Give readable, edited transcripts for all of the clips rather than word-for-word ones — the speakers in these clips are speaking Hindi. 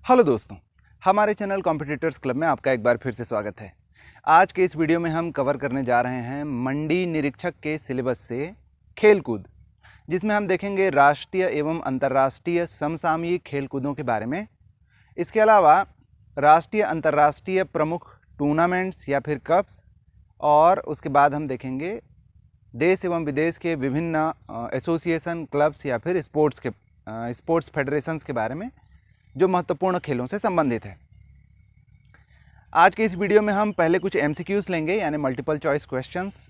हेलो दोस्तों, हमारे चैनल कॉम्पिटिटर्स क्लब में आपका एक बार फिर से स्वागत है। आज के इस वीडियो में हम कवर करने जा रहे हैं मंडी निरीक्षक के सिलेबस से खेलकूद, जिसमें हम देखेंगे राष्ट्रीय एवं अंतर्राष्ट्रीय समसामयिक खेलकूदों के बारे में। इसके अलावा राष्ट्रीय अंतर्राष्ट्रीय प्रमुख टूर्नामेंट्स या फिर कप्स, और उसके बाद हम देखेंगे देश एवं विदेश के विभिन्न एसोसिएशन, क्लब्स या फिर स्पोर्ट्स फेडरेशंस के बारे में जो महत्वपूर्ण खेलों से संबंधित है। आज के इस वीडियो में हम पहले कुछ MCQs लेंगे, यानी मल्टीपल चॉइस क्वेश्चंस।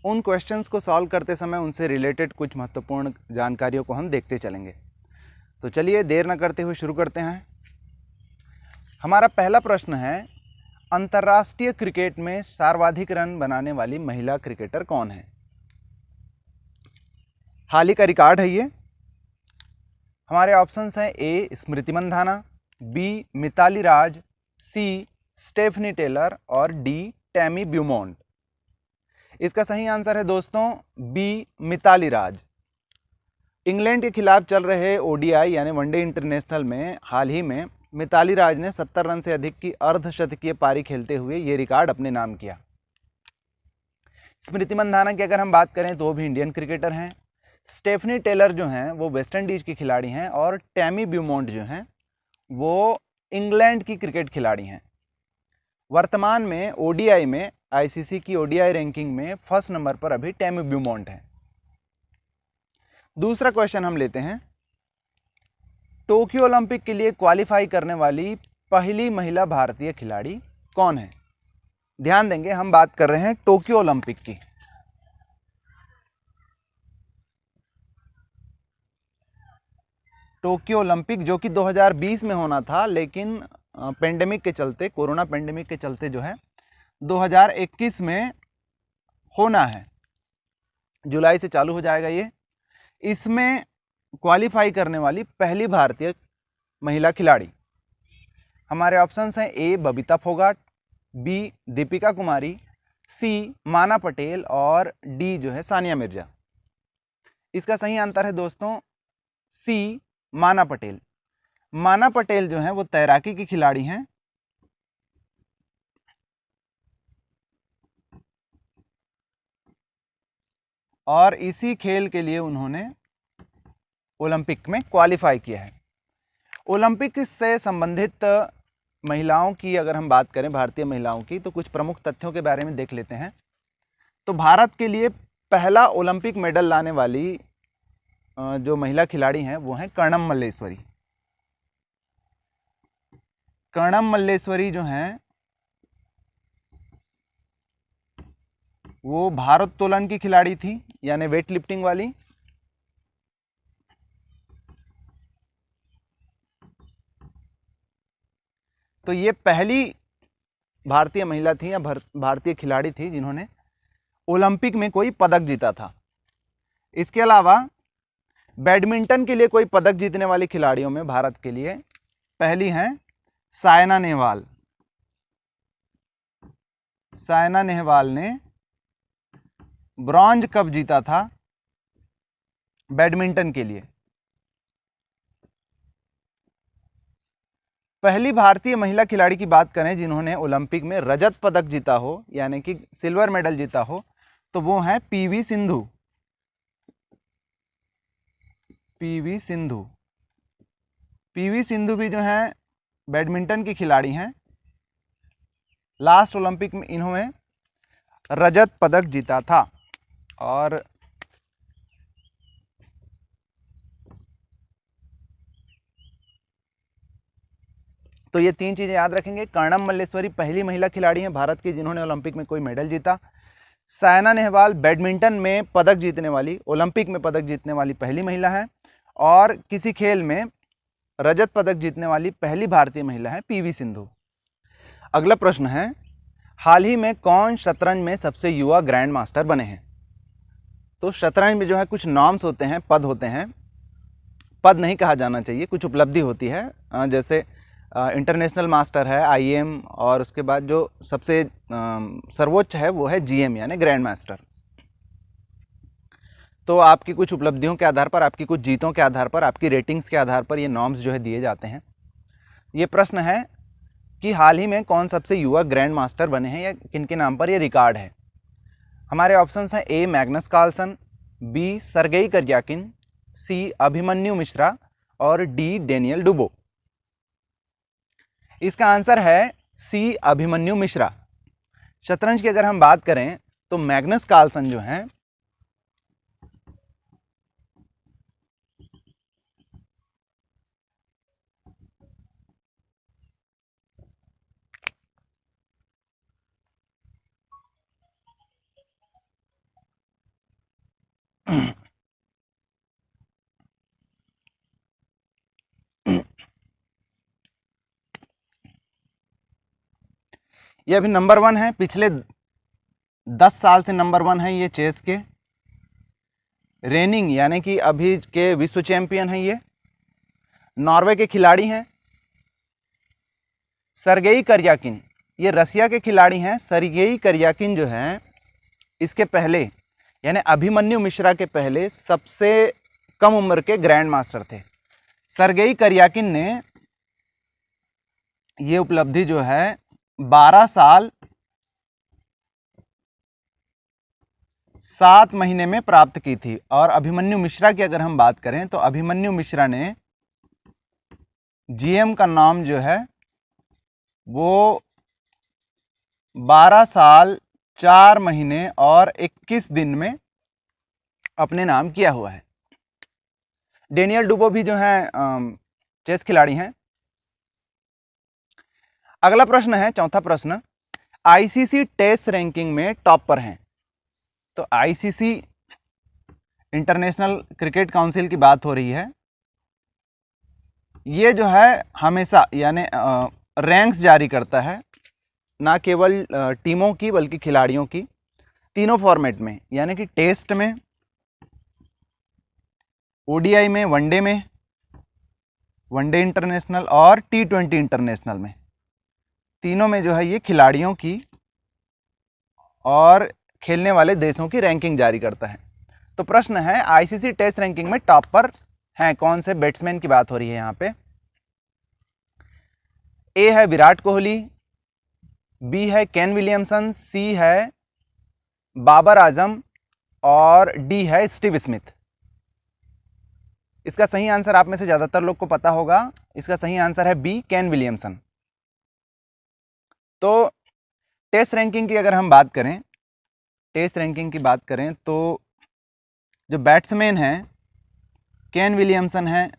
उन क्वेश्चंस को सॉल्व करते समय उनसे रिलेटेड कुछ महत्वपूर्ण जानकारियों को हम देखते चलेंगे। तो चलिए देर न करते हुए शुरू करते हैं। हमारा पहला प्रश्न है, अंतर्राष्ट्रीय क्रिकेट में सर्वाधिक रन बनाने वाली महिला क्रिकेटर कौन है? हाल ही का रिकॉर्ड है ये। हमारे ऑप्शंस हैं ए स्मृति मंधाना, बी मिताली राज, सी स्टेफनी टेलर और डी टैमी ब्यूमॉन्ट। इसका सही आंसर है दोस्तों बी मिताली राज। इंग्लैंड के खिलाफ चल रहे ODI यानी वनडे इंटरनेशनल में हाल ही में मिताली राज ने 70 रन से अधिक की अर्धशतकीय पारी खेलते हुए ये रिकॉर्ड अपने नाम किया। स्मृति मंधाना की अगर हम बात करें तो वो भी इंडियन क्रिकेटर हैं। स्टेफनी टेलर जो हैं वो वेस्ट इंडीज की खिलाड़ी हैं, और टैमी ब्यूमॉन्ट जो हैं वो इंग्लैंड की क्रिकेट खिलाड़ी हैं। वर्तमान में ODI में ICC की ODI रैंकिंग में फर्स्ट नंबर पर अभी टैमी ब्यूमॉन्ट है। दूसरा क्वेश्चन हम लेते हैं, टोक्यो ओलंपिक के लिए क्वालिफाई करने वाली पहली महिला भारतीय खिलाड़ी कौन है? ध्यान देंगे, हम बात कर रहे हैं टोक्यो ओलंपिक की। टोक्यो ओलंपिक जो कि 2020 में होना था, लेकिन पेंडेमिक के चलते, कोरोना पेंडेमिक के चलते जो है 2021 में होना है। जुलाई से चालू हो जाएगा ये। इसमें क्वालिफाई करने वाली पहली भारतीय महिला खिलाड़ी हमारे ऑप्शंस हैं ए बबीता फोगाट, बी दीपिका कुमारी, सी माना पटेल और डी जो है सानिया मिर्जा। इसका सही आंसर है दोस्तों सी माना पटेल। माना पटेल जो हैं वो तैराकी की खिलाड़ी हैं, और इसी खेल के लिए उन्होंने ओलंपिक में क्वालिफाई किया है। ओलंपिक से संबंधित महिलाओं की अगर हम बात करें, भारतीय महिलाओं की, तो कुछ प्रमुख तथ्यों के बारे में देख लेते हैं। तो भारत के लिए पहला ओलंपिक मेडल लाने वाली जो महिला खिलाड़ी हैं वो हैं कर्णम मल्लेश्वरी। कर्णम मल्लेश्वरी जो हैं वो भारोत्तोलन की खिलाड़ी थी, यानी वेट लिफ्टिंग वाली। तो ये पहली भारतीय महिला थी या भारतीय खिलाड़ी थी जिन्होंने ओलंपिक में कोई पदक जीता था। इसके अलावा बैडमिंटन के लिए कोई पदक जीतने वाली खिलाड़ियों में भारत के लिए पहली हैं सायना नेहवाल। सायना नेहवाल ने ब्रॉन्ज कप जीता था बैडमिंटन के लिए। पहली भारतीय महिला खिलाड़ी की बात करें जिन्होंने ओलंपिक में रजत पदक जीता हो, यानी कि सिल्वर मेडल जीता हो, तो वो हैं PV Sindhu. PV Sindhu. PV Sindhu भी जो हैं बैडमिंटन की खिलाड़ी हैं। लास्ट ओलंपिक में इन्होंने रजत पदक जीता था। और तो ये तीन चीज़ें याद रखेंगे। कर्णम मल्लेश्वरी पहली महिला खिलाड़ी हैं भारत की जिन्होंने ओलंपिक में कोई मेडल जीता। सायना नेहवाल बैडमिंटन में पदक जीतने वाली, ओलंपिक में पदक जीतने वाली पहली महिला है, और किसी खेल में रजत पदक जीतने वाली पहली भारतीय महिला है PV सिंधु। अगला प्रश्न है, हाल ही में कौन शतरंज में सबसे युवा ग्रैंड मास्टर बने हैं? तो शतरंज में जो है कुछ नॉर्म्स होते हैं, पद होते हैं। पद नहीं कहा जाना चाहिए, कुछ उपलब्धि होती है। जैसे इंटरनेशनल मास्टर है IM, और उसके बाद जो सबसे सर्वोच्च है वो है GM यानी ग्रैंड मास्टर। तो आपकी कुछ उपलब्धियों के आधार पर, आपकी कुछ जीतों के आधार पर, आपकी रेटिंग्स के आधार पर ये नॉर्म्स जो है दिए जाते हैं। ये प्रश्न है कि हाल ही में कौन सबसे युवा ग्रैंड मास्टर बने हैं या किनके नाम पर ये रिकॉर्ड है। हमारे ऑप्शंस हैं ए मैग्नस कार्लसन, बी सर्गेई करयाकिन, सी अभिमन्यु मिश्रा और डी डेनियल डुबो। इसका आंसर है सी अभिमन्यु मिश्रा। शतरंज की अगर हम बात करें तो मैग्नस कार्लसन जो हैं ये अभी नंबर 1 है, पिछले 10 साल से नंबर 1 है ये चेस के। रेनिंग यानी कि अभी के विश्व चैंपियन हैं ये। नॉर्वे के खिलाड़ी हैं। सर्गेई करयाकिन ये रसिया के खिलाड़ी हैं। सर्गेई करयाकिन जो हैं इसके पहले यानी अभिमन्यु मिश्रा के पहले सबसे कम उम्र के ग्रैंड मास्टर थे। सर्गेई करयाकिन ने ये उपलब्धि जो है 12 साल 7 महीने में प्राप्त की थी। और अभिमन्यु मिश्रा की अगर हम बात करें तो अभिमन्यु मिश्रा ने जीएम का नाम जो है वो 12 साल 4 महीने और 21 दिन में अपने नाम किया हुआ है। डेनियल डुबो भी जो है चेस खिलाड़ी हैं। अगला प्रश्न है, चौथा प्रश्न, आईसीसी टेस्ट रैंकिंग में टॉप पर हैं। तो आईसीसी इंटरनेशनल क्रिकेट काउंसिल की बात हो रही है। ये जो है हमेशा यानी रैंक्स जारी करता है, ना केवल टीमों की बल्कि खिलाड़ियों की, तीनों फॉर्मेट में, यानी कि टेस्ट में, ओडीआई में, वनडे इंटरनेशनल और T20 इंटरनेशनल में, तीनों में जो है ये खिलाड़ियों की और खेलने वाले देशों की रैंकिंग जारी करता है। तो प्रश्न है आईसीसी टेस्ट रैंकिंग में टॉप पर हैं कौन से बैट्समैन की बात हो रही है यहाँ पे। ए है विराट कोहली, बी है केन विलियमसन, सी है बाबर आजम और डी है स्टीव स्मिथ। इसका सही आंसर आप में से ज़्यादातर लोग को पता होगा। इसका सही आंसर है बी केन विलियमसन। तो टेस्ट रैंकिंग की अगर हम बात करें, तो जो बैट्समैन हैं केन विलियमसन हैं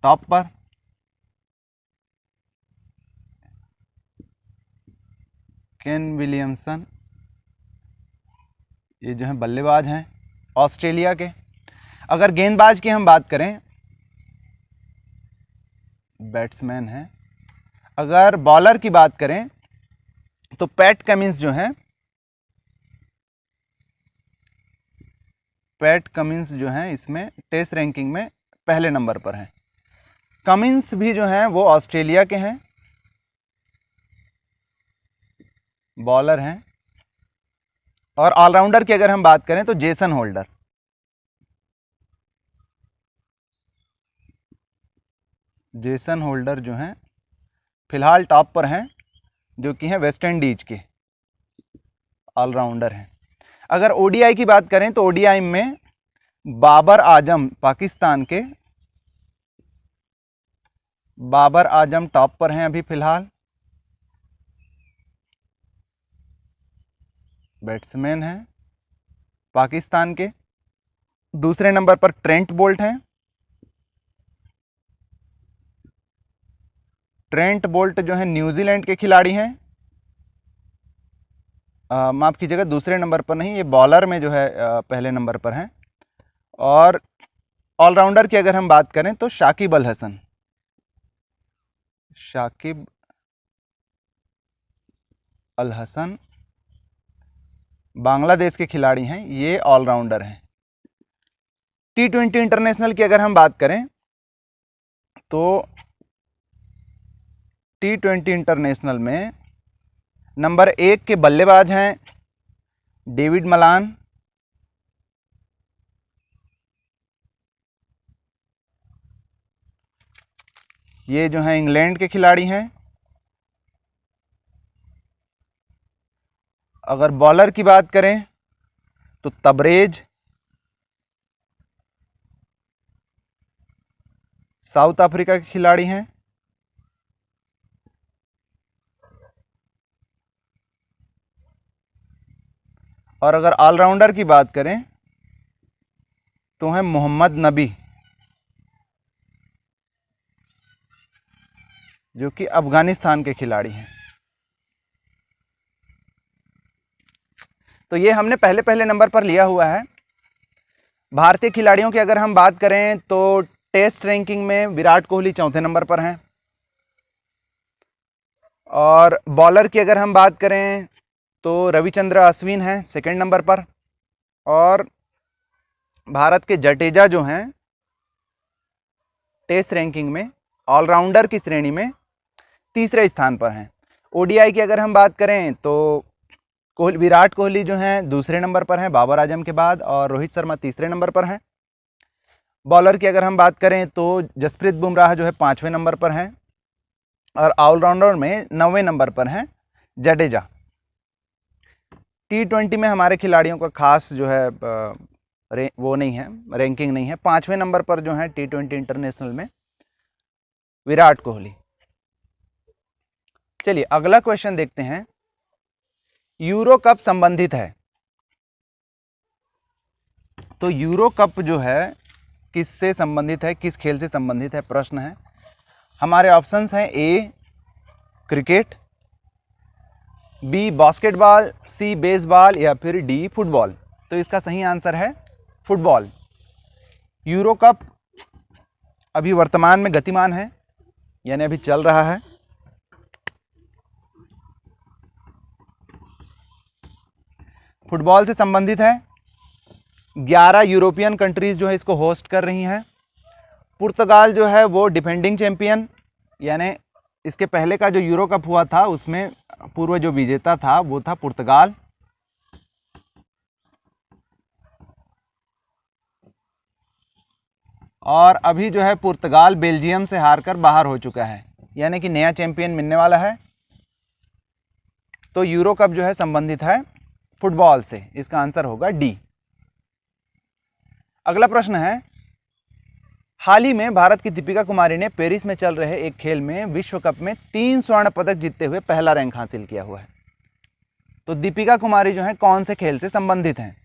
टॉप पर। केन विलियमसन ये जो है बल्लेबाज हैं ऑस्ट्रेलिया के। अगर गेंदबाज की हम बात करें, बैट्समैन हैं। अगर बॉलर की बात करें तो पैट कमिंस जो हैं, इसमें टेस्ट रैंकिंग में पहले नंबर पर हैं। कमिंस भी जो हैं वो ऑस्ट्रेलिया के हैं, बॉलर हैं। और ऑलराउंडर की अगर हम बात करें तो जेसन होल्डर जो हैं फिलहाल टॉप पर हैं, जो कि हैं वेस्ट इंडीज के ऑलराउंडर हैं। अगर ओडीआई की बात करें तो ओडीआई में बाबर आजम पाकिस्तान के, बाबर आजम टॉप पर हैं अभी फिलहाल, बैट्समैन हैं पाकिस्तान के। दूसरे नंबर पर ट्रेंट बोल्ट हैं। ट्रेंट बोल्ट जो है न्यूजीलैंड के खिलाड़ी हैं। माफ़ कीजिएगा, दूसरे नंबर पर नहीं, ये बॉलर में जो है पहले नंबर पर हैं। और ऑलराउंडर की अगर हम बात करें तो शाकिब अल हसन बांग्लादेश के खिलाड़ी हैं, ये ऑलराउंडर हैं। T20 इंटरनेशनल की अगर हम बात करें तो T20 इंटरनेशनल में नंबर 1 के बल्लेबाज हैं डेविड मलान। ये जो है इंग्लैंड के खिलाड़ी हैं। अगर बॉलर की बात करें तो तबरेज साउथ अफ्रीका के खिलाड़ी हैं। और अगर ऑलराउंडर की बात करें तो हैं मोहम्मद नबी, जो कि अफगानिस्तान के खिलाड़ी हैं। तो ये हमने पहले पहले नंबर पर लिया हुआ है। भारतीय खिलाड़ियों की अगर हम बात करें तो टेस्ट रैंकिंग में विराट कोहली चौथे नंबर पर हैं। और बॉलर की अगर हम बात करें तो रविचंद्र अश्विन हैं सेकंड नंबर पर। और भारत के जडेजा जो हैं टेस्ट रैंकिंग में ऑलराउंडर की श्रेणी में तीसरे स्थान पर हैं। ओडीआई की अगर हम बात करें तो विराट कोहली जो हैं दूसरे नंबर पर हैं बाबर आजम के बाद, और रोहित शर्मा तीसरे नंबर पर हैं। बॉलर की अगर हम बात करें तो जसप्रीत बुमराह जो है 5वें नंबर पर हैं। और ऑलराउंडर में 9वें नंबर पर हैं जडेजा। T20 में हमारे खिलाड़ियों का खास जो है वो नहीं है, रैंकिंग नहीं है। 5वें नंबर पर जो है T20 इंटरनेशनल में विराट कोहली। चलिए अगला क्वेश्चन देखते हैं। यूरो कप संबंधित है, तो यूरो कप जो है किससे संबंधित है, किस खेल से संबंधित है, प्रश्न है। हमारे ऑप्शंस हैं ए क्रिकेट, बी बास्केटबॉल, सी बेसबॉल या फिर डी फुटबॉल। तो इसका सही आंसर है फुटबॉल। यूरो कप अभी वर्तमान में गतिमान है, यानी अभी चल रहा है। फुटबॉल से संबंधित है। 11 यूरोपियन कंट्रीज जो है इसको होस्ट कर रही हैं। पुर्तगाल जो है वो डिफेंडिंग चैंपियन, यानी इसके पहले का जो यूरो कप हुआ था उसमें पूर्व जो विजेता था वो था पुर्तगाल। और अभी जो है पुर्तगाल बेल्जियम से हारकर बाहर हो चुका है, यानी कि नया चैंपियन मिलने वाला है। तो यूरो कप जो है संबंधित है फुटबॉल से। इसका आंसर होगा डी। अगला प्रश्न है, हाल ही में भारत की दीपिका कुमारी ने पेरिस में चल रहे एक खेल में विश्व कप में 3 स्वर्ण पदक जीतते हुए पहला रैंक हासिल किया हुआ है। तो दीपिका कुमारी जो है कौन से खेल से संबंधित हैं?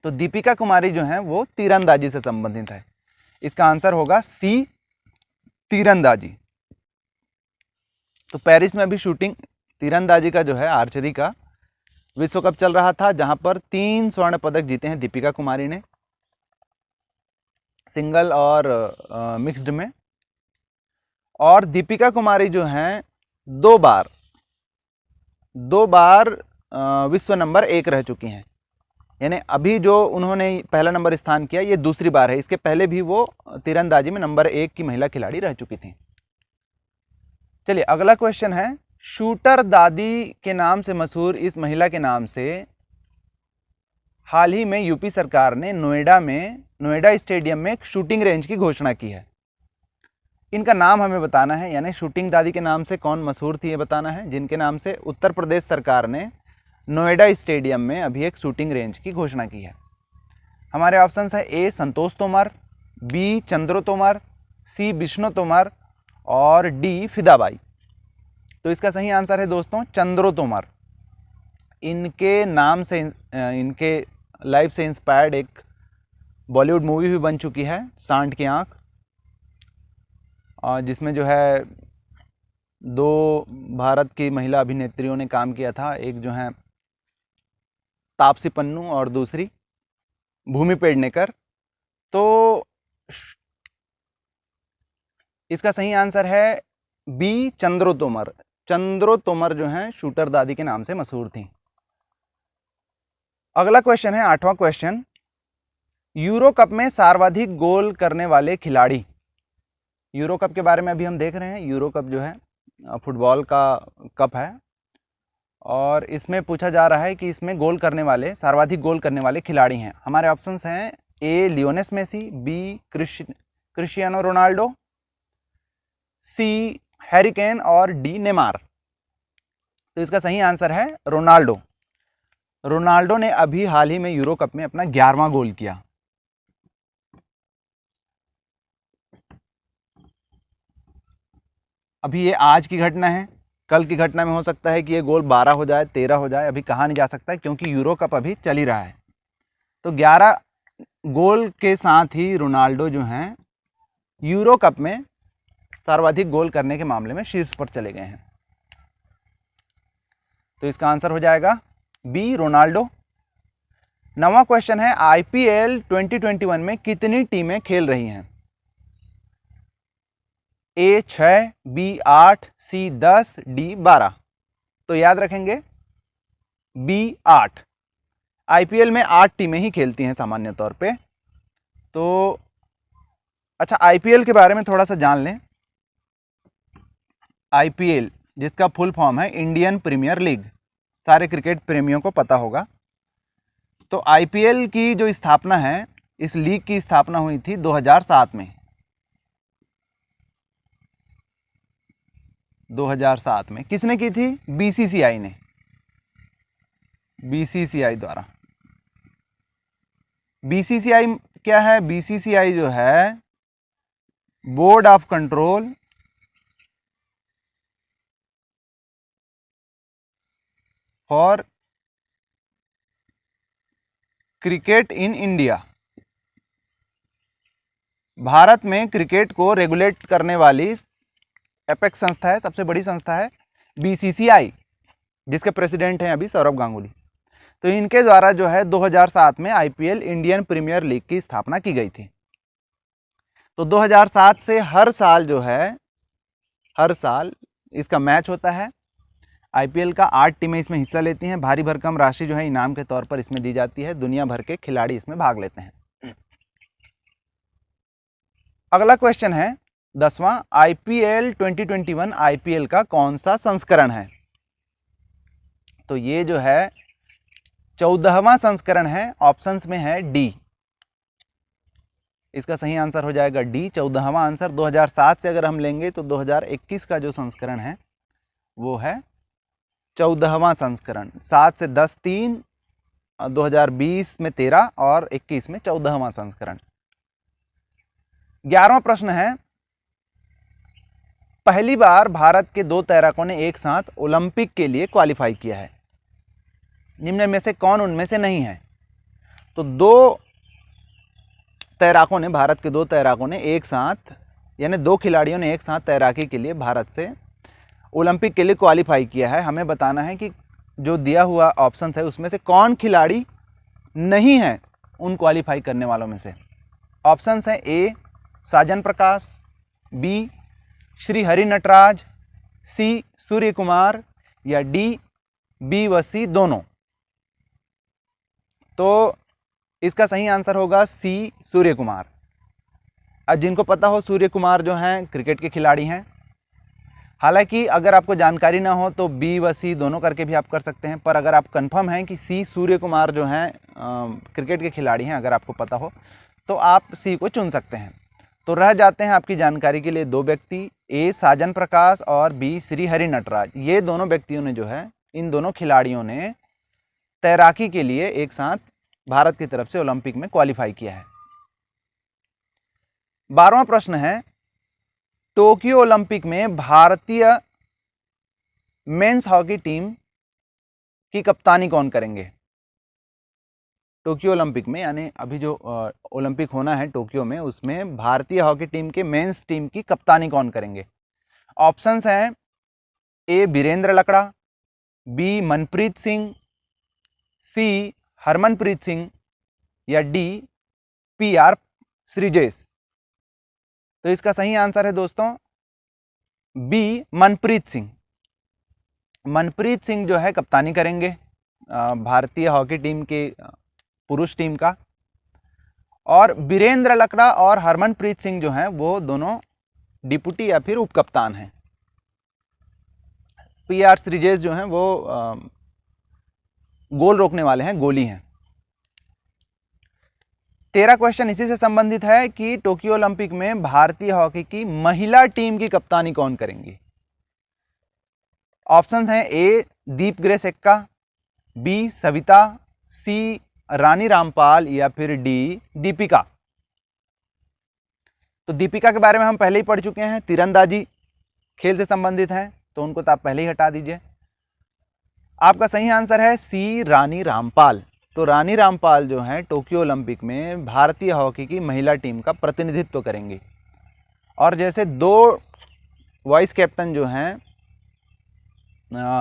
तो दीपिका कुमारी जो है वो तीरंदाजी से संबंधित है। इसका आंसर होगा सी तीरंदाजी। तो पेरिस में अभी शूटिंग तीरंदाजी का जो है आर्चरी का विश्व कप चल रहा था, जहां पर 3 स्वर्ण पदक जीते हैं दीपिका कुमारी ने, सिंगल और मिक्स्ड में। और दीपिका कुमारी जो हैं 2 बार विश्व नंबर 1 रह चुकी हैं, यानी अभी जो उन्होंने पहला नंबर स्थान किया ये दूसरी बार है। इसके पहले भी वो तीरंदाजी में नंबर 1 की महिला खिलाड़ी रह चुकी थी। चलिए अगला क्वेश्चन है, शूटर दादी के नाम से मशहूर इस महिला के नाम से हाल ही में यूपी सरकार ने नोएडा स्टेडियम में एक शूटिंग रेंज की घोषणा की है। इनका नाम हमें बताना है, यानी शूटिंग दादी के नाम से कौन मशहूर थी ये बताना है, जिनके नाम से उत्तर प्रदेश सरकार ने नोएडा स्टेडियम में अभी एक शूटिंग रेंज की घोषणा की है। हमारे ऑप्शंस है ए संतोष तोमर, बी चंद्रो तोमर, सी विष्णु तोमर और डी फिदाबाई। तो इसका सही आंसर है दोस्तों चंद्रो तोमर। इनके नाम से इनके लाइफ से इंस्पायर्ड एक बॉलीवुड मूवी भी बन चुकी है, सांड की आंख, और जिसमें जो है 2 भारत की महिला अभिनेत्रियों ने काम किया था। एक जो है तापसी पन्नू और दूसरी भूमि पेडनेकर। तो इसका सही आंसर है बी चंद्रो तोमर। चंद्रो तोमर जो हैं शूटर दादी के नाम से मशहूर थी। अगला क्वेश्चन है 8वां क्वेश्चन, यूरो कप में सर्वाधिक गोल करने वाले खिलाड़ी। यूरो कप के बारे में अभी हम देख रहे हैं। यूरो कप जो है फुटबॉल का कप है, और इसमें पूछा जा रहा है कि इसमें सर्वाधिक गोल करने वाले खिलाड़ी हैं। हमारे ऑप्शंस हैं A Lionel Messi, B Cristiano Ronaldo, C Harry Kane और डी नेमार? तो इसका सही आंसर है रोनाल्डो। रोनाल्डो ने अभी हाल ही में यूरो कप में अपना 11वां गोल किया। अभी ये आज की घटना है, कल की घटना में हो सकता है कि ये गोल 12 हो जाए, 13 हो जाए, अभी कहा नहीं जा सकता क्योंकि यूरो कप अभी चल ही रहा है। तो 11 गोल के साथ ही रोनाल्डो जो हैं यूरो कप में सर्वाधिक गोल करने के मामले में शीर्ष पर चले गए हैं। तो इसका आंसर हो जाएगा बी, रोनाल्डो। 9वां क्वेश्चन है, आईपीएल 2021 में कितनी टीमें खेल रही हैं? ए 6, बी 8, सी 10, डी 12। तो याद रखेंगे बी 8। आईपीएल में 8 टीमें ही खेलती हैं सामान्य तौर पे। तो अच्छा, आईपीएल के बारे में थोड़ा सा जान लें। आईपीएल जिसका फुल फॉर्म है इंडियन प्रीमियर लीग, सारे क्रिकेट प्रेमियों को पता होगा। तो आईपीएल की जो स्थापना है, इस लीग की स्थापना हुई थी 2007 में। 2007 में किसने की थी? बीसीसीआई ने, बीसीसीआई द्वारा। बीसीसीआई क्या है? बीसीसीआई जो है board of control for cricket in India. Bharat में क्रिकेट को रेगुलेट करने वाली एपेक्स संस्था है, सबसे बड़ी संस्था है बीसीसीआई, जिसके प्रेसिडेंट हैं अभी सौरभ गांगुली। तो इनके द्वारा जो है 2007 में आईपीएल इंडियन प्रीमियर लीग की स्थापना की गई थी। तो 2007 से हर साल जो है, हर साल इसका मैच होता है। आईपीएल का 8 टीमें इसमें हिस्सा लेती हैं। भारी भरकम राशि जो है इनाम के तौर पर इसमें दी जाती है। दुनिया भर के खिलाड़ी इसमें भाग लेते हैं। अगला क्वेश्चन है 10वां, आईपीएल 2021 आईपीएल का कौन सा संस्करण है? तो ये जो है 14वां संस्करण है। ऑप्शंस में है डी। इसका सही आंसर हो जाएगा डी, 14वां आंसर। 2007 से अगर हम लेंगे तो 2021 का जो संस्करण है वो है 14वां संस्करण। 7 से 10 3, 2020 में 13 और 21 में 14वां संस्करण। 11वां प्रश्न है, पहली बार भारत के 2 तैराकों ने एक साथ ओलंपिक के लिए क्वालिफाई किया है। निम्न में से कौन उनमें से नहीं है? तो 2 तैराकों ने, भारत के 2 तैराकों ने एक साथ, यानी 2 खिलाड़ियों ने एक साथ तैराकी के लिए भारत से ओलंपिक के लिए क्वालिफाई किया है। हमें बताना है कि जो दिया हुआ ऑप्शन है उसमें से कौन खिलाड़ी नहीं है उन क्वालिफाई करने वालों में से। ऑप्शंस हैं ए साजन प्रकाश, बी श्री हरि नटराज, सी सूर्य कुमार या डी बी व सी दोनों। तो इसका सही आंसर होगा सी सूर्य कुमार। आज जिनको पता हो, सूर्य कुमार जो हैं क्रिकेट के खिलाड़ी हैं। हालांकि अगर आपको जानकारी ना हो तो बी व सी दोनों करके भी आप कर सकते हैं, पर अगर आप कंफर्म हैं कि सी सूर्य कुमार जो हैं क्रिकेट के खिलाड़ी हैं, अगर आपको पता हो तो आप सी को चुन सकते हैं। तो रह जाते हैं आपकी जानकारी के लिए 2 व्यक्ति, ए साजन प्रकाश और बी श्री हरि नटराज। ये दोनों व्यक्तियों ने जो है, इन दोनों खिलाड़ियों ने तैराकी के लिए एक साथ भारत की तरफ से ओलंपिक में क्वालिफाई किया है। 12वां प्रश्न है, टोक्यो ओलंपिक में भारतीय मेंस हॉकी टीम की कप्तानी कौन करेंगे? टोक्यो ओलंपिक में, यानी अभी जो ओलंपिक होना है टोक्यो में, उसमें भारतीय हॉकी टीम के मेंस टीम की कप्तानी कौन करेंगे? ऑप्शंस हैं ए बीरेंद्र लकड़ा, बी मनप्रीत सिंह, सी हरमनप्रीत सिंह या डी पीआर श्रीजेश। तो इसका सही आंसर है दोस्तों बी मनप्रीत सिंह। मनप्रीत सिंह जो है कप्तानी करेंगे भारतीय हॉकी टीम के पुरुष टीम का, और बीरेंद्र लकड़ा और हरमनप्रीत सिंह जो हैं वो दोनों डिप्टी या फिर उप कप्तान हैं। पीआर श्रीजेश जो हैं वो गोल रोकने वाले हैं, गोली हैं। 13 क्वेश्चन इसी से संबंधित है कि टोक्यो ओलंपिक में भारतीय हॉकी की महिला टीम की कप्तानी कौन करेंगी। ऑप्शंस हैं ए दीप ग्रेस एक्का, बी सविता, सी रानी रामपाल या फिर डी दीपिका। तो दीपिका के बारे में हम पहले ही पढ़ चुके हैं, तीरंदाजी खेल से संबंधित है, तो उनको तो आप पहले ही हटा दीजिए। आपका सही आंसर है सी रानी रामपाल। तो रानी रामपाल जो है टोक्यो ओलंपिक में भारतीय हॉकी की महिला टीम का प्रतिनिधित्व करेंगी। और जैसे 2 वाइस कैप्टन जो हैं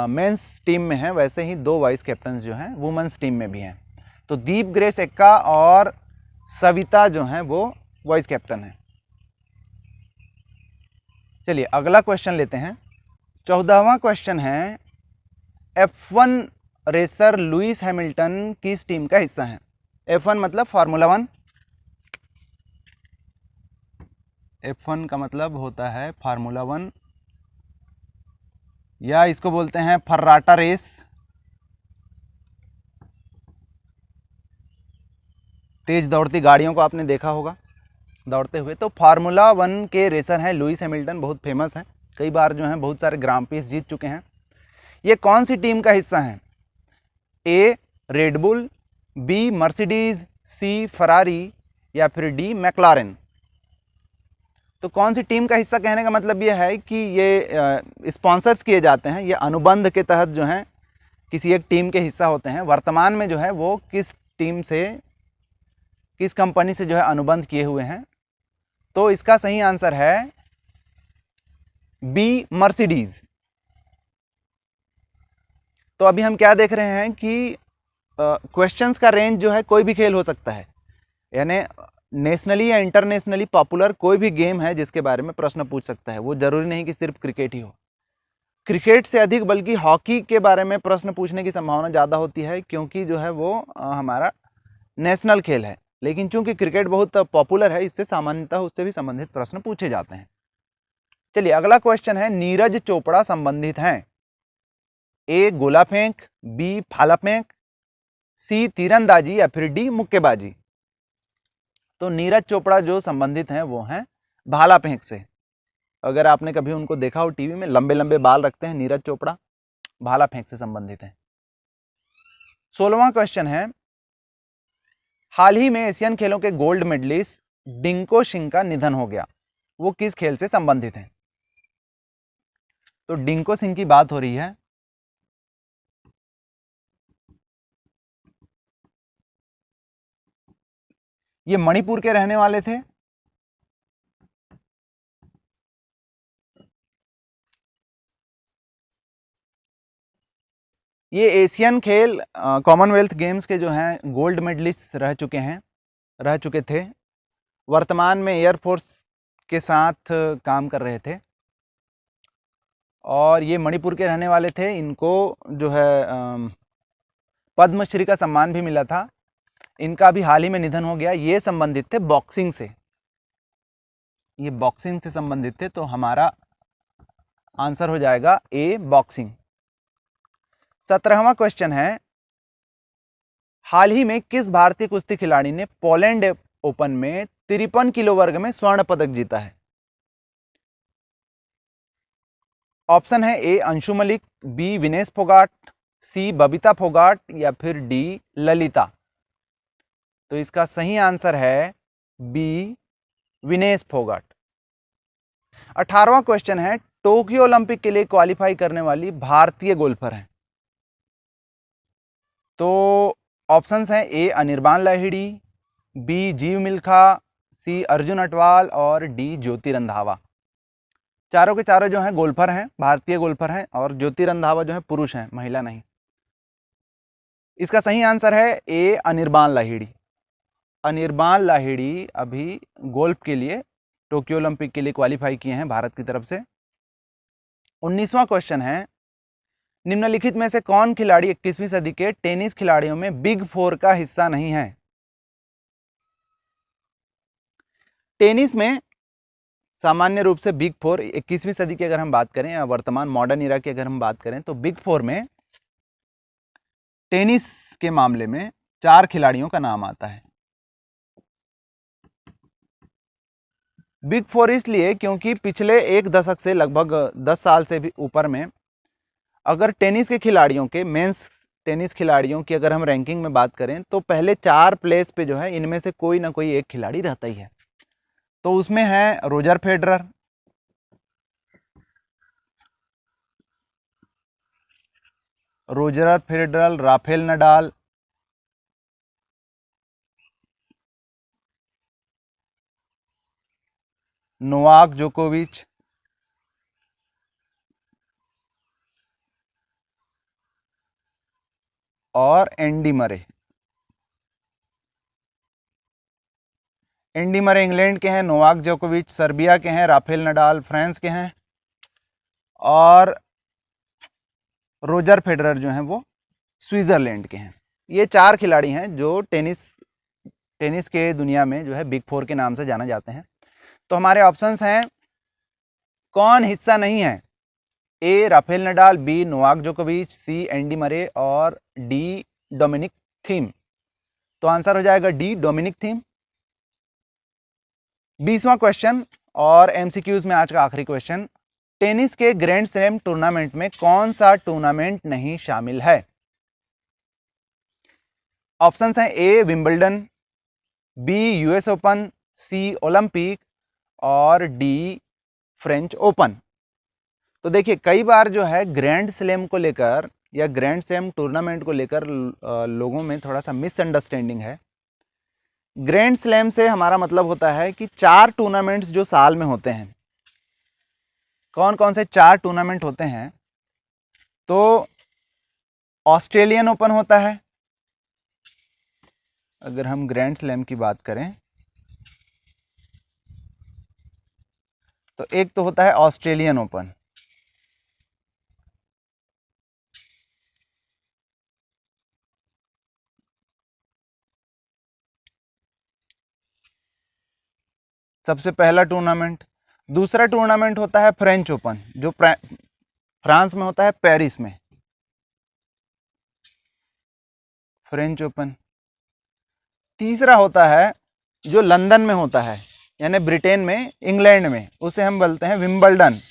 मेंस टीम में हैं, वैसे ही 2 वाइस कैप्टन जो हैं वुमेन्स टीम में भी हैं। तो दीप ग्रेस एक्का और सविता जो हैं वो वाइस कैप्टन हैं। चलिए अगला क्वेश्चन लेते हैं। 14वां क्वेश्चन है, F1 रेसर लुइस हैमिल्टन किस टीम का हिस्सा है। F1 मतलब फार्मूला 1, F1 का मतलब होता है फार्मूला 1 या इसको बोलते हैं फर्राटा रेस। तेज दौड़ती गाड़ियों को आपने देखा होगा दौड़ते हुए। तो फार्मूला 1 के रेसर हैं लुइस हैमिल्टन, बहुत फेमस हैं, कई बार जो हैं बहुत सारे ग्रां प्रीक्स जीत चुके हैं। ये कौन सी टीम का हिस्सा हैं। ए रेडबुल, बी मर्सिडीज, सी फरारी या फिर डी मैक्लारेन। तो कौन सी टीम का हिस्सा कहने का मतलब ये है कि ये स्पॉन्सर्स किए जाते हैं, ये अनुबंध के तहत जो हैं किसी एक टीम के हिस्सा होते हैं। वर्तमान में जो है वो किस टीम से, किस कंपनी से जो है अनुबंध किए हुए हैं। तो इसका सही आंसर है बी मर्सिडीज। तो अभी हम क्या देख रहे हैं कि क्वेश्चंस का रेंज जो है कोई भी खेल हो सकता है, यानी नेशनली या इंटरनेशनली पॉपुलर कोई भी गेम है जिसके बारे में प्रश्न पूछ सकता है। वो जरूरी नहीं कि सिर्फ क्रिकेट ही हो। क्रिकेट से अधिक बल्कि हॉकी के बारे में प्रश्न पूछने की संभावना ज़्यादा होती है, क्योंकि जो है वो हमारा नेशनल खेल है। लेकिन चूंकि क्रिकेट बहुत पॉपुलर है, इससे सामान्यतः उससे भी संबंधित प्रश्न पूछे जाते हैं। चलिए अगला क्वेश्चन है, नीरज चोपड़ा संबंधित हैं। ए गोला फेंक, बी भाला फेंक, सी तीरंदाजी या फिर डी मुक्केबाजी। तो नीरज चोपड़ा जो संबंधित हैं वो हैं भाला फेंक से। अगर आपने कभी उनको देखा हो टीवी में, लंबे लंबे बाल रखते हैं नीरज चोपड़ा, भाला फेंक से संबंधित हैं। 16वां क्वेश्चन है, हाल ही में एशियन खेलों के गोल्ड मेडलिस्ट डिंको सिंह का निधन हो गया, वो किस खेल से संबंधित हैं। तो डिंको सिंह की बात हो रही है। ये मणिपुर के रहने वाले थे। ये एशियन खेल कॉमनवेल्थ गेम्स के जो हैं गोल्ड मेडलिस्ट रह चुके थे। वर्तमान में एयरफोर्स के साथ काम कर रहे थे और ये मणिपुर के रहने वाले थे। इनको जो है पद्मश्री का सम्मान भी मिला था। इनका भी हाल ही में निधन हो गया। ये संबंधित थे बॉक्सिंग से, ये बॉक्सिंग से संबंधित थे। तो हमारा आंसर हो जाएगा ए बॉक्सिंग। 17वां क्वेश्चन है, हाल ही में किस भारतीय कुश्ती खिलाड़ी ने पोलैंड ओपन में 53 किलो वर्ग में स्वर्ण पदक जीता है। ऑप्शन है ए अंशु मलिक, बी विनेश फोगाट, सी बबीता फोगाट या फिर डी ललिता। तो इसका सही आंसर है बी विनेश फोगाट। 18वां क्वेश्चन है, टोक्यो ओलंपिक के लिए क्वालिफाई करने वाली भारतीय गोल्फर हैं। तो ऑप्शंस हैं ए अनिर्बान लाहिड़ी, बी जीव मिल्खा, सी अर्जुन अटवाल और डी ज्योति रंधावा। चारों के चारों जो हैं गोल्फर हैं, भारतीय गोल्फर हैं, और ज्योति रंधावा जो है पुरुष हैं, महिला नहीं। इसका सही आंसर है ए अनिर्बान लाहिड़ी। अनिर्बान लाहिड़ी अभी गोल्फ के लिए टोक्यो ओलंपिक के लिए क्वालिफाई किए हैं भारत की तरफ से। 19वां क्वेश्चन है, निम्नलिखित में से कौन खिलाड़ी 21वीं सदी के टेनिस खिलाड़ियों में बिग 4 का हिस्सा नहीं है। टेनिस में सामान्य रूप से बिग 4 21वीं सदी की अगर हम बात करें या वर्तमान मॉडर्न इरा की अगर हम बात करें तो बिग 4 में टेनिस के मामले में 4 खिलाड़ियों का नाम आता है। बिग फोर इसलिए क्योंकि पिछले एक दशक से लगभग 10 साल से भी ऊपर में अगर टेनिस के खिलाड़ियों के मेंस टेनिस खिलाड़ियों की अगर हम रैंकिंग में बात करें तो पहले 4 प्लेस पे जो है इनमें से कोई ना कोई एक खिलाड़ी रहता ही है। तो उसमें है Roger Federer, Rafael Nadal, Novak जोकोविच, और Andy Murray. Andy Murray England के हैं, नोवाक जोकोविच सर्बिया के हैं, राफेल नडाल फ्रांस के हैं और रोजर फेडरर जो हैं वो स्विट्जरलैंड के हैं। ये 4 खिलाड़ी हैं जो टेनिस के दुनिया में जो है बिग फोर के नाम से जाने जाते हैं। तो हमारे ऑप्शंस हैं, कौन हिस्सा नहीं है? A Rafael Nadal, B Novak जोकोविच, सी एंडी मरे और डी डोमिनिक थीम। तो आंसर हो जाएगा डी डोमिनिक थीम। 20वां क्वेश्चन और एमसीक्यूज में आज का आखिरी क्वेश्चन, टेनिस के ग्रैंड स्लैम टूर्नामेंट में कौन सा टूर्नामेंट नहीं शामिल है? ऑप्शंस हैं, ए विंबलडन, बी यूएस ओपन, सी ओलंपिक और डी फ्रेंच ओपन। तो देखिए कई बार जो है ग्रैंड स्लैम को लेकर या ग्रैंड स्लैम टूर्नामेंट को लेकर लोगों में थोड़ा सा मिसअंडरस्टैंडिंग है। ग्रैंड स्लैम से हमारा मतलब होता है कि 4 टूर्नामेंट्स जो साल में होते हैं। कौन कौन से 4 टूर्नामेंट होते हैं? तो ऑस्ट्रेलियन ओपन होता है, अगर हम ग्रैंड स्लैम की बात करें तो एक तो होता है ऑस्ट्रेलियन ओपन, सबसे पहला टूर्नामेंट। दूसरा टूर्नामेंट होता है फ्रेंच ओपन जो फ्रांस में होता है, पेरिस में, फ्रेंच ओपन। तीसरा होता है जो लंदन में होता है यानी ब्रिटेन में, इंग्लैंड में, उसे हम बोलते हैं विंबलडन।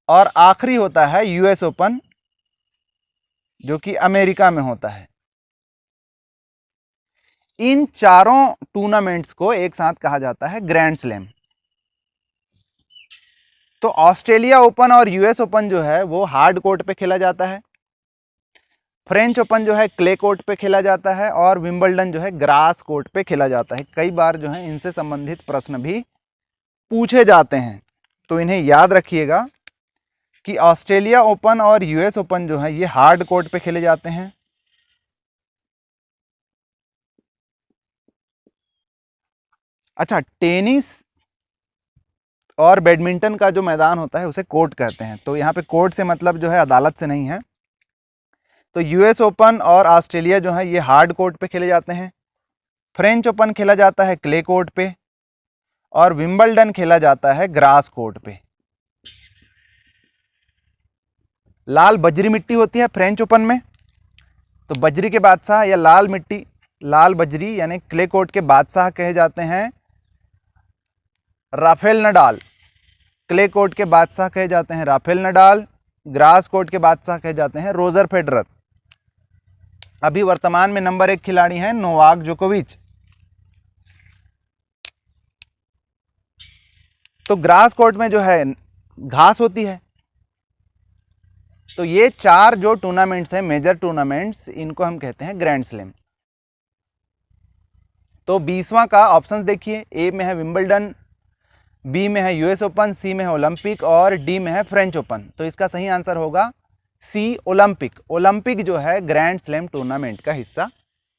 और आखिरी होता है यूएस ओपन जो कि अमेरिका में होता है। इन चारों टूर्नामेंट्स को एक साथ कहा जाता है ग्रैंड स्लैम। तो ऑस्ट्रेलिया ओपन और यूएस ओपन जो है वो हार्ड कोर्ट पे खेला जाता है, फ्रेंच ओपन जो है क्ले कोर्ट पे खेला जाता है और विंबलडन जो है ग्रास कोर्ट पे खेला जाता है। कई बार जो है इनसे संबंधित प्रश्न भी पूछे जाते हैं, तो इन्हें याद रखिएगा कि ऑस्ट्रेलिया ओपन और यूएस ओपन जो है ये हार्ड कोर्ट पे खेले जाते हैं। अच्छा, टेनिस और बैडमिंटन का जो मैदान होता है उसे कोर्ट कहते हैं। तो यहाँ पे कोर्ट से मतलब जो है अदालत से नहीं है। तो यूएस ओपन और ऑस्ट्रेलिया जो है ये हार्ड कोर्ट पे खेले जाते हैं, फ्रेंच ओपन खेला जाता है क्ले कोर्ट पे और विंबलडन खेला जाता है ग्रास कोर्ट पे। लाल बजरी मिट्टी होती है फ्रेंच ओपन में, तो बजरी के बादशाह या लाल बजरी यानी क्ले कोर्ट के बादशाह कहे जाते हैं राफेल नडाल। क्ले कोर्ट के बादशाह कहे जाते हैं राफेल नडाल, ग्रास कोर्ट के बादशाह कहे जाते हैं रोजर फेडरर। अभी वर्तमान में नंबर 1 खिलाड़ी हैं नोवाक जोकोविच। तो ग्रास कोर्ट में जो है घास होती है। तो ये 4 जो टूर्नामेंट्स हैं, मेजर टूर्नामेंट्स, इनको हम कहते हैं ग्रैंड स्लैम। तो 20वां का ऑप्शंस देखिए, ए में है विंबलडन, बी में है यूएस ओपन, सी में है ओलंपिक और डी में है फ्रेंच ओपन। तो इसका सही आंसर होगा सी ओलंपिक। ओलंपिक जो है ग्रैंड स्लैम टूर्नामेंट का हिस्सा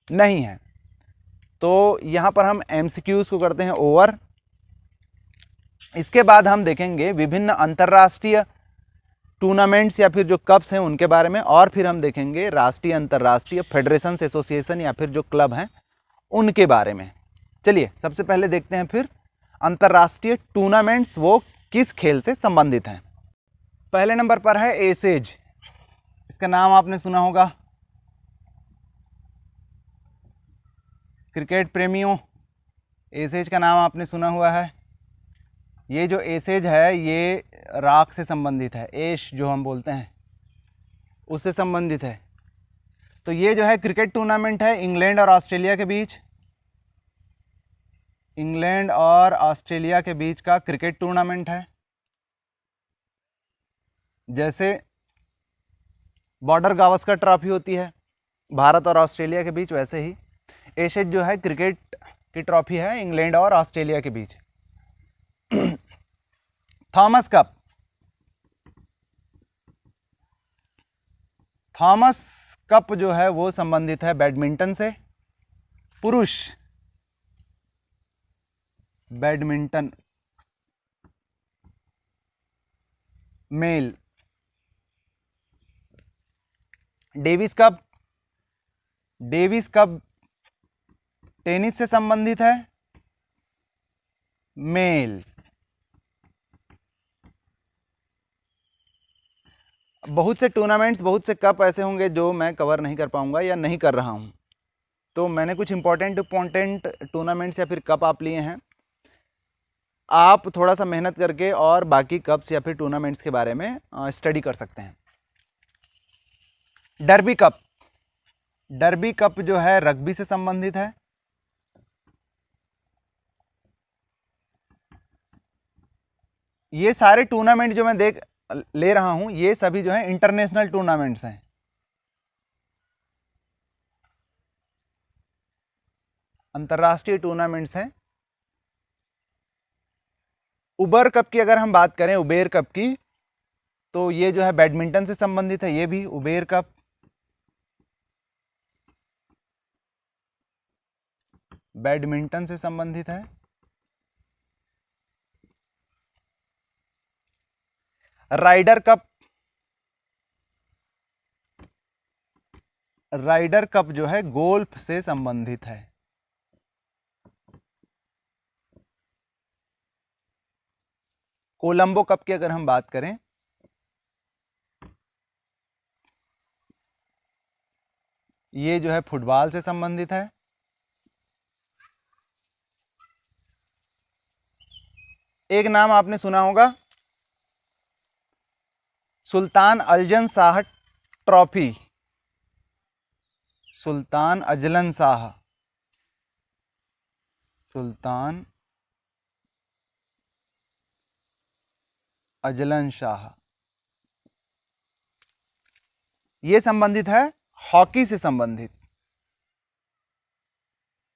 नहीं है। तो यहाँ पर हम एमसीक्यूज को करते हैं ओवर। इसके बाद हम देखेंगे विभिन्न अंतर्राष्ट्रीय टूर्नामेंट्स या फिर जो कप्स हैं उनके बारे में, और फिर हम देखेंगे राष्ट्रीय अंतर्राष्ट्रीय फेडरेशन एसोसिएशन या फिर जो क्लब हैं उनके बारे में। चलिए सबसे पहले देखते हैं फिर अंतर्राष्ट्रीय टूर्नामेंट्स वो किस खेल से संबंधित हैं। पहले नंबर पर है एसेज, इसका नाम आपने सुना होगा। क्रिकेट प्रेमियों, एसेज का नाम आपने सुना हुआ है। ये जो एसेज है ये राख से संबंधित है, एश जो हम बोलते हैं उससे संबंधित है। तो ये जो है क्रिकेट टूर्नामेंट है इंग्लैंड और ऑस्ट्रेलिया के बीच, इंग्लैंड और ऑस्ट्रेलिया के बीच का क्रिकेट टूर्नामेंट है। जैसे बॉर्डर गावस्कर ट्रॉफी होती है भारत और ऑस्ट्रेलिया के बीच, वैसे ही एशेज जो है क्रिकेट की ट्रॉफी है इंग्लैंड और ऑस्ट्रेलिया के बीच। थॉमस कप, थॉमस कप जो है वो संबंधित है बैडमिंटन से। पुरुष badminton, male. Davis cup, Davis cup tennis से संबंधित है, मेल। बहुत से टूर्नामेंट्स, बहुत से कप ऐसे होंगे जो मैं कवर नहीं कर पाऊंगा या नहीं कर रहा हूं, तो मैंने कुछ इंपॉर्टेंट टूर्नामेंट्स या फिर कप आप लिए हैं। आप थोड़ा सा मेहनत करके और बाकी कप्स या फिर टूर्नामेंट्स के बारे में स्टडी कर सकते हैं। डर्बी कप, डर्बी कप जो है रग्बी से संबंधित है। ये सारे टूर्नामेंट जो मैं ले रहा हूं ये सभी जो है इंटरनेशनल टूर्नामेंट्स हैं। अंतर्राष्ट्रीय टूर्नामेंट्स हैं। उबर कप की अगर हम बात करें, उबेर कप की, तो ये जो है बैडमिंटन से संबंधित है। ये भी उबेर कप, बैडमिंटन से संबंधित है। राइडर कप, राइडर कप जो है गोल्फ से संबंधित है। कोलंबो कप की अगर हम बात करें, ये जो है फुटबॉल से संबंधित है। एक नाम आपने सुना होगा, Sultan Azlan Shah trophy, Sultan Azlan Shah, Sultan Azlan Shah, ये संबंधित है हॉकी से संबंधित,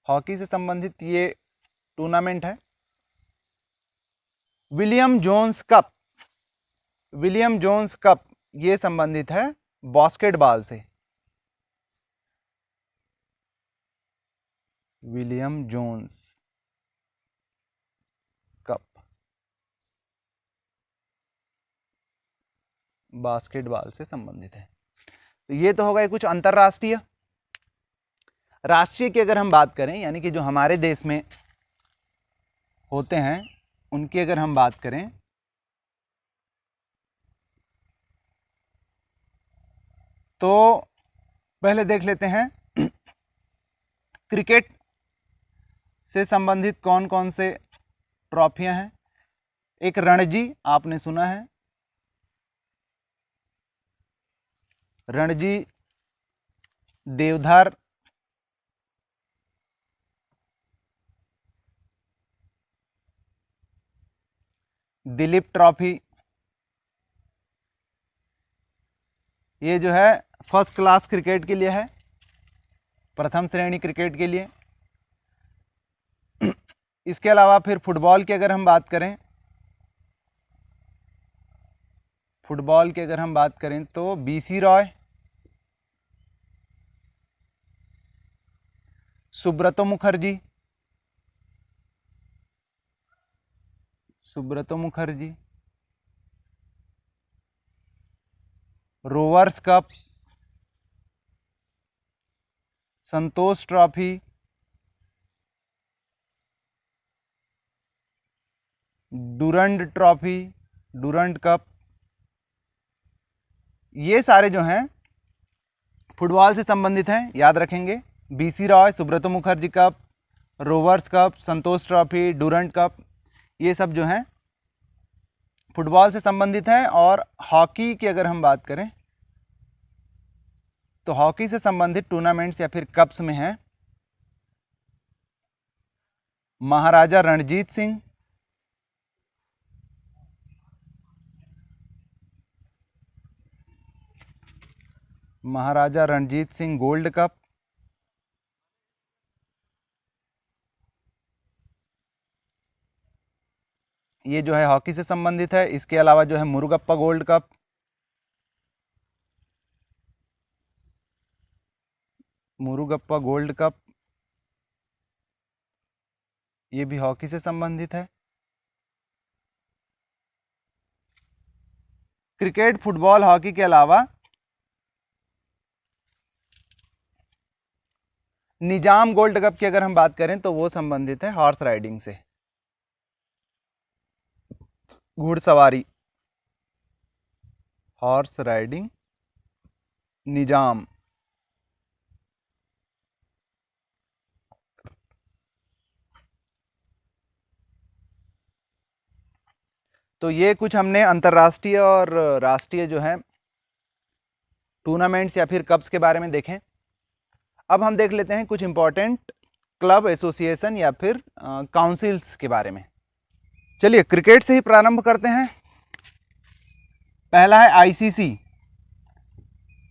हॉकी से संबंधित ये टूर्नामेंट है। William Jones cup, William Jones cup ये संबंधित है बास्केटबॉल से। विलियम जोन्स कप बास्केटबॉल से संबंधित है। तो ये तो होगा कुछ अंतरराष्ट्रीय। राष्ट्रीय की अगर हम बात करें, यानी कि जो हमारे देश में होते हैं उनकी अगर हम बात करें, तो पहले देख लेते हैं क्रिकेट से संबंधित कौन कौन से ट्रॉफियां हैं। एक रणजी आपने सुना है, रणजी, देवधर, दिलीप ट्रॉफी, ये जो है फर्स्ट क्लास क्रिकेट के लिए है, प्रथम श्रेणी क्रिकेट के लिए। इसके अलावा फिर फुटबॉल की अगर हम बात करें, फुटबॉल की अगर हम बात करें तो B C Roy, Subroto Mukherjee, Subroto Mukherjee, Rovers cup, Santosh trophy, Durand trophy, Durand cup, ये सारे जो हैं फुटबॉल से संबंधित हैं, याद रखेंगे। B C Roy, Subroto Mukherjee cup, Rovers cup, Santosh trophy, Durand cup, ये सब जो हैं फुटबॉल से संबंधित हैं। और हॉकी की अगर हम बात करें तो हॉकी से संबंधित टूर्नामेंट्स या फिर कप्स में हैं महाराजा रणजीत सिंह, महाराजा रणजीत सिंह गोल्ड कप, ये जो है हॉकी से संबंधित है। इसके अलावा जो है Murugappa gold cup, Murugappa gold cup, ये भी हॉकी से संबंधित है। क्रिकेट, फुटबॉल, हॉकी के अलावा निजाम गोल्ड कप की अगर हम बात करें तो वो संबंधित है हॉर्स राइडिंग से, घुड़सवारी, हॉर्स राइडिंग, निजाम। तो ये कुछ हमने अंतर्राष्ट्रीय और राष्ट्रीय जो है टूर्नामेंट्स या फिर कप्स के बारे में देखें। अब हम देख लेते हैं कुछ इंपॉर्टेंट क्लब, एसोसिएशन या फिर काउंसिल्स के बारे में। चलिए क्रिकेट से ही प्रारंभ करते हैं। पहला है आईसीसी।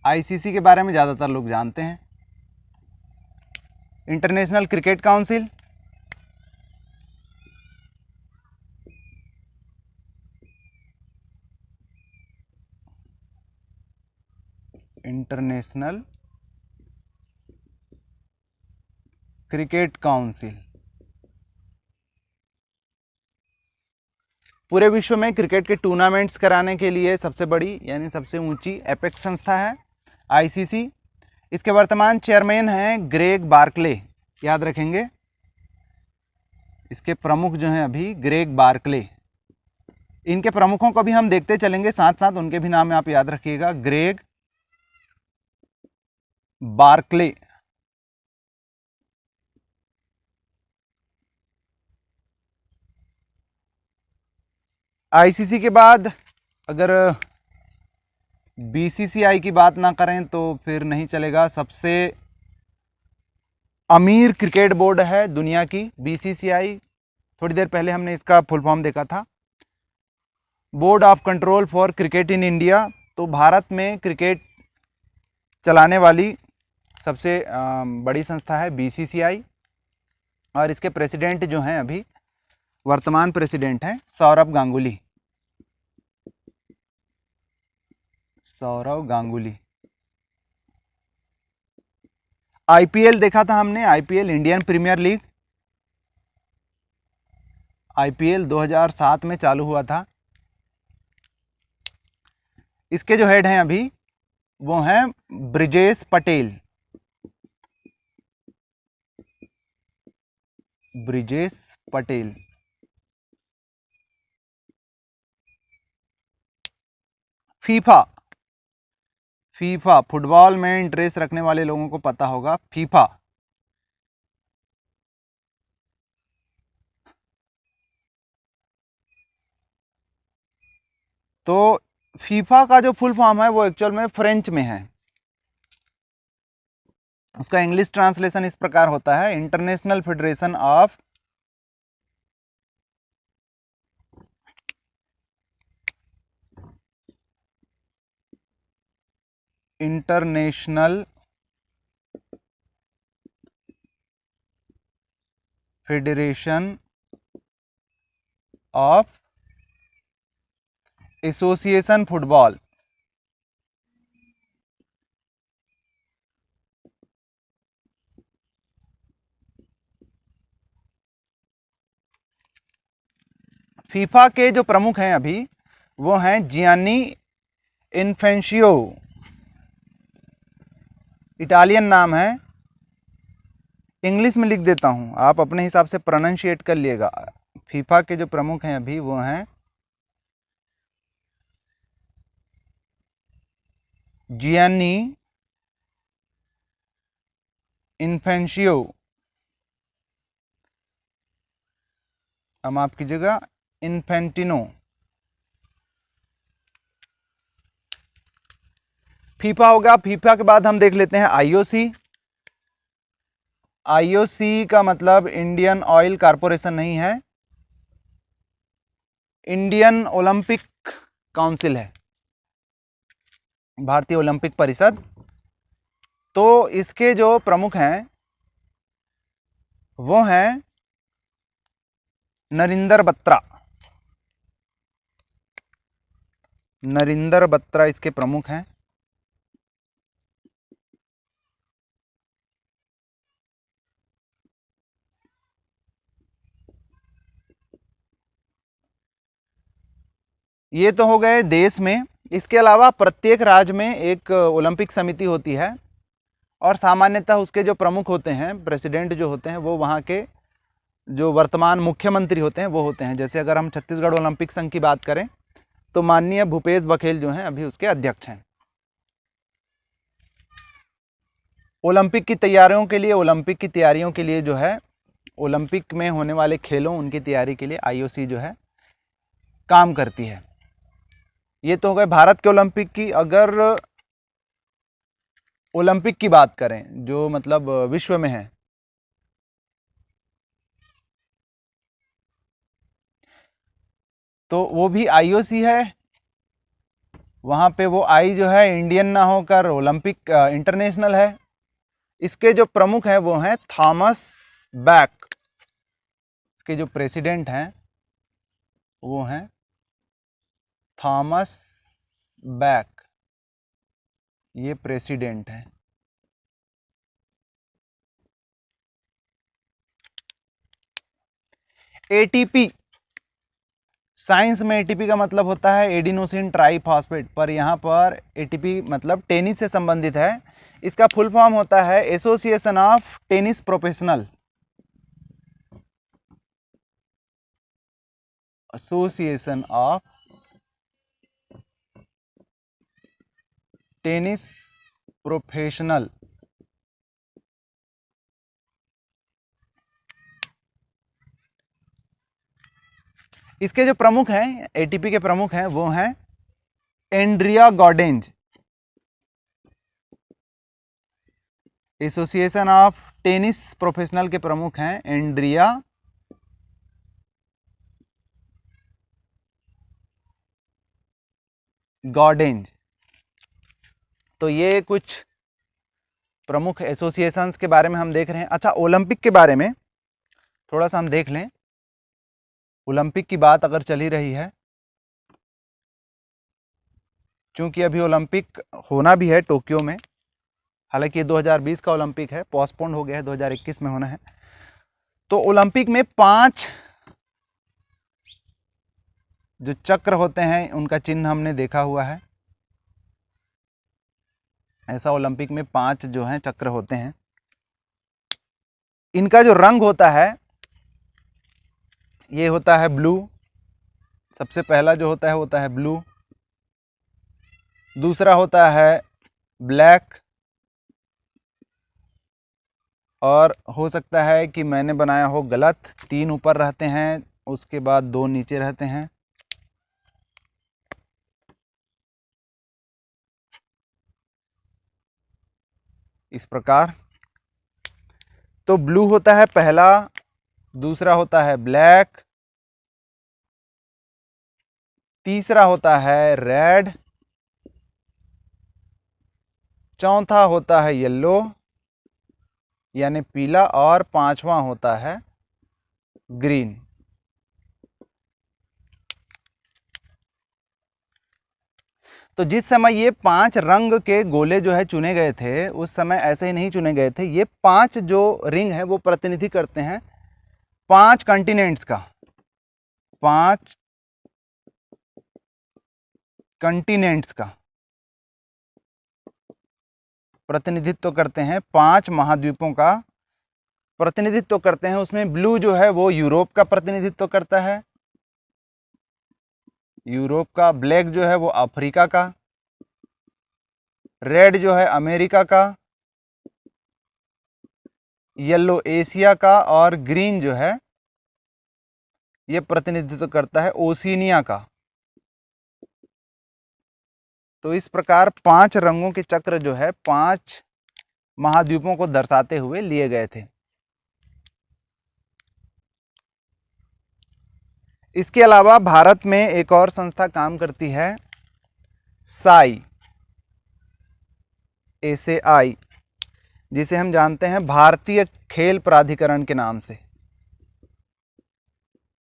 आईसीसी के बारे में ज़्यादातर लोग जानते हैं, international cricket council. International cricket council पूरे विश्व में क्रिकेट के टूर्नामेंट्स कराने के लिए सबसे बड़ी यानी सबसे ऊंची एपेक्स संस्था है आईसीसी। इसके वर्तमान चेयरमैन हैं ग्रेग बार्कले, याद रखेंगे। इसके प्रमुख जो हैं अभी ग्रेग बार्कले। इनके प्रमुखों को भी हम देखते चलेंगे, साथ साथ उनके भी नाम आप याद रखिएगा, ग्रेग बार्कले। आईसीसी के बाद अगर बीसीसीआई की बात ना करें तो फिर नहीं चलेगा। सबसे अमीर क्रिकेट बोर्ड है दुनिया की बीसीसीआई। थोड़ी देर पहले हमने इसका फुल फॉर्म देखा था, board of control for cricket in India. तो भारत में क्रिकेट चलाने वाली सबसे बड़ी संस्था है बीसीसीआई। और इसके प्रेसिडेंट जो हैं अभी वर्तमान प्रेसिडेंट हैं सौरव गांगुली। सौरव गांगुली। आईपीएल देखा था हमने, IPL Indian premier league. IPL 2007 में चालू हुआ था। इसके जो हेड हैं अभी वो हैं Brijesh Patel. Brijesh Patel. FIFA. FIFA football में इंटरेस्ट रखने वाले लोगों को पता होगा, फीफा। तो फीफा का जो फुल फॉर्म है वो एक्चुअल में फ्रेंच में है। उसका इंग्लिश ट्रांसलेशन इस प्रकार होता है, international federation of international federation of association football. FIFA के जो प्रमुख हैं अभी वो हैं जियानी इन्फेंशियो, इटालियन नाम है। इंग्लिश में लिख देता हूं, आप अपने हिसाब से प्रोनाउंशिएट कर लिएगा। फीफा के जो प्रमुख हैं अभी वो हैं जियानी इन्फेंशियो। अब माफ कीजिएगा, इन्फेंटिनो। फीफा हो गया। फीफा के बाद हम देख लेते हैं आईओसी। आईओसी का मतलब इंडियन ऑयल कारपोरेशन नहीं है, इंडियन ओलंपिक काउंसिल है, भारतीय ओलंपिक परिषद। तो इसके जो प्रमुख हैं वो हैं नरिंदर बत्रा। नरिंदर बत्रा इसके प्रमुख हैं। ये तो हो गए देश में। इसके अलावा प्रत्येक राज्य में एक ओलंपिक समिति होती है और सामान्यतः उसके जो प्रमुख होते हैं, प्रेसिडेंट जो होते हैं, वो वहाँ के जो वर्तमान मुख्यमंत्री होते हैं वो होते हैं। जैसे अगर हम छत्तीसगढ़ ओलंपिक संघ की बात करें तो माननीय भूपेश बघेल जो हैं अभी उसके अध्यक्ष हैं। ओलंपिक की तैयारियों के लिए जो है, ओलंपिक में होने वाले खेलों उनकी तैयारी के लिए आईओसी जो है काम करती है। ये तो हो गए भारत के ओलंपिक की। अगर ओलंपिक की बात करें जो मतलब विश्व में है, तो वो भी आईओसी है। वहाँ पे वो आई जो है इंडियन ना होकर ओलंपिक इंटरनेशनल है। इसके जो प्रमुख हैं वो हैं थॉमस बैक। इसके जो प्रेसिडेंट हैं वो हैं थॉमस बैक, ये प्रेसिडेंट हैं। एटीपी, साइंस में एटीपी का मतलब होता है एडिनोसिन ट्राइफॉस्फेट, पर यहाँ पर एटीपी मतलब टेनिस से संबंधित है। इसका फुल फॉर्म होता है association of tennis professional. Association of tennis professional. इसके जो प्रमुख हैं, एटीपी के प्रमुख हैं वो हैं Andrea Gaudenzi. Association of tennis professional के प्रमुख हैं एंड्रिया गॉडेंज। तो ये कुछ प्रमुख एसोसिएशंस के बारे में हम देख रहे हैं। अच्छा, ओलंपिक के बारे में थोड़ा सा हम देख लें। ओलंपिक की बात अगर चली रही है, क्योंकि अभी ओलंपिक होना भी है टोक्यो में, हालांकि ये 2020 का ओलंपिक है, पोस्टपोन्ड हो गया है, 2021 में होना है। तो ओलंपिक में 5 जो चक्र होते हैं उनका चिन्ह हमने देखा हुआ है। ऐसा ओलंपिक में 5 जो हैं चक्र होते हैं। इनका जो रंग होता है ये होता है ब्लू। सबसे पहला जो होता है ब्लू। दूसरा होता है ब्लैक, और हो सकता है कि मैंने बनाया हो गलत, 3 ऊपर रहते हैं, उसके बाद 2 नीचे रहते हैं। इस प्रकार। तो ब्लू होता है पहला, दूसरा होता है ब्लैक, तीसरा होता है रेड, चौथा होता है येलो यानी पीला, और 5वां होता है ग्रीन। तो जिस समय ये 5 रंग के गोले जो है चुने गए थे, उस समय ऐसे ही नहीं चुने गए थे। ये 5 जो रिंग है वो प्रतिनिधि करते हैं 5 कॉन्टिनेंट्स का। 5 कॉन्टिनेंट्स का प्रतिनिधित्व करते हैं, 5 महाद्वीपों का प्रतिनिधित्व करते हैं। उसमें ब्लू जो है वो यूरोप का प्रतिनिधित्व करता है, यूरोप का। ब्लैक जो है वो अफ्रीका का, रेड जो है अमेरिका का, येलो एशिया का, और ग्रीन जो है ये प्रतिनिधित्व करता है ओशिनिया का। तो इस प्रकार 5 रंगों के चक्र जो है 5 महाद्वीपों को दर्शाते हुए लिए गए थे। इसके अलावा भारत में एक और संस्था काम करती है, साई, SAI, जिसे हम जानते हैं भारतीय खेल प्राधिकरण के नाम से।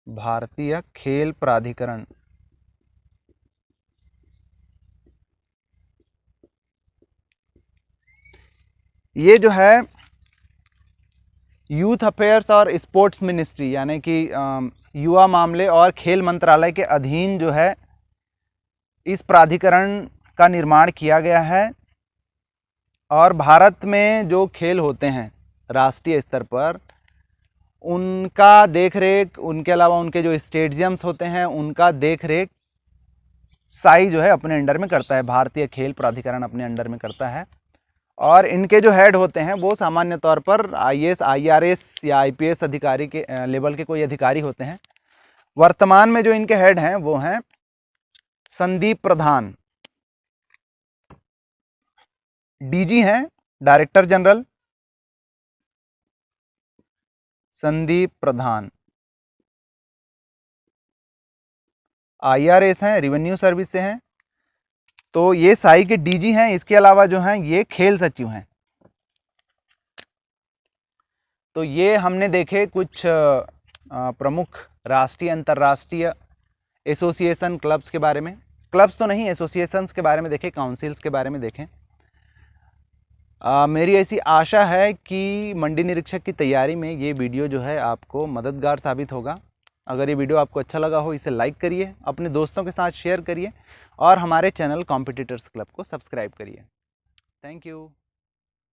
भारतीय खेल प्राधिकरण। ये जो है यूथ अफेयर्स और स्पोर्ट्स मिनिस्ट्री यानी कि युवा मामले और खेल मंत्रालय के अधीन जो है इस प्राधिकरण का निर्माण किया गया है। और भारत में जो खेल होते हैं राष्ट्रीय स्तर पर, उनका देखरेख, उनके अलावा उनके जो स्टेडियम्स होते हैं उनका देखरेख साई जो है अपने अंडर में करता है, भारतीय खेल प्राधिकरण अपने अंडर में करता है। और इनके जो हेड होते हैं वो सामान्य तौर पर IAS, IRS या IPS अधिकारी के लेवल के कोई अधिकारी होते हैं। वर्तमान में जो इनके हेड हैं वो हैं संदीप प्रधान, DG हैं, डायरेक्टर जनरल संदीप प्रधान। IRS हैं, रेवेन्यू सर्विस से हैं। तो ये साई के DG हैं। इसके अलावा जो हैं ये खेल सचिव हैं। तो ये हमने देखे कुछ प्रमुख राष्ट्रीय अंतर्राष्ट्रीय एसोसिएशन क्लब्स के बारे में, क्लब्स तो नहीं एसोसिएशंस के बारे में देखें, काउंसिल्स के बारे में देखें। मेरी ऐसी आशा है कि मंडी निरीक्षक की तैयारी में ये वीडियो जो है आपको मददगार साबित होगा। अगर ये वीडियो आपको अच्छा लगा हो इसे लाइक करिए, अपने दोस्तों के साथ शेयर करिए और हमारे चैनल कॉम्पिटिटर्स क्लब को सब्सक्राइब करिए। Thank you.